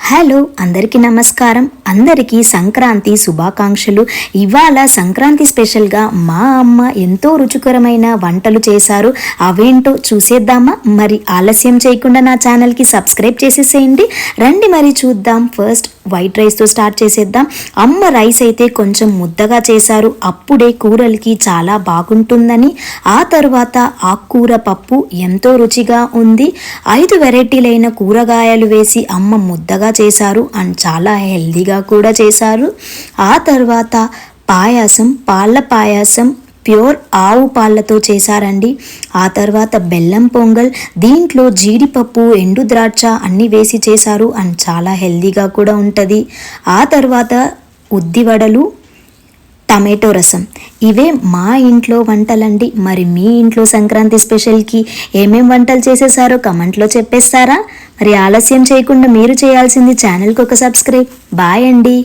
Hello అందరికీ నమస్కారం. అందరికీ సంక్రాంతి శుభాకాంక్షలు. ఇవాళ సంక్రాంతి స్పెషల్గా మా అమ్మ ఎంతో రుచికరమైన వంటలు చేశారు. అవేంటో చూసేద్దామా? మరి ఆలస్యం చేయకుండా నా ఛానల్కి సబ్స్క్రైబ్ చేసేసేయండి. రండి మరి చూద్దాం. ఫస్ట్ వైట్ రైస్తో స్టార్ట్ చేసేద్దాం. అమ్మ రైస్ అయితే కొంచెం ముద్దగా చేశారు, అప్పుడే కూరలకి చాలా బాగుంటుందని. ఆ తర్వాత ఆకుకూర పప్పు ఎంతో రుచిగా ఉంది. 5 వెరైటీలైన కూరగాయలు వేసి అమ్మ ముద్దగా చేశారు అండ్ చాలా హెల్దీగా కూడా చేశారు. ఆ తర్వాత పాయాసం, పాల పాయాసం ప్యూర్ ఆవు పాలతో చేశారండి. ఆ తర్వాత బెల్లం పొంగల్, దీంట్లో జీడిపప్పు, ఎండు ద్రాక్ష అన్నీ వేసి చేశారు అండ్ చాలా హెల్దీగా కూడా ఉంటుంది. ఆ తర్వాత ఉద్దివడలు, టమాటో రసం. ఇవే మా ఇంట్లో వంటలండి. మరి మీ ఇంట్లో సంక్రాంతి స్పెషల్కి ఏమేం వంటలు చేసేసారో కమెంట్లో చెప్పేస్తారా? మరి ఆలస్యం చేయకుండా మీరు చేయాల్సింది ఛానల్కి ఒక సబ్స్క్రైబ్. బాయ్ అండి.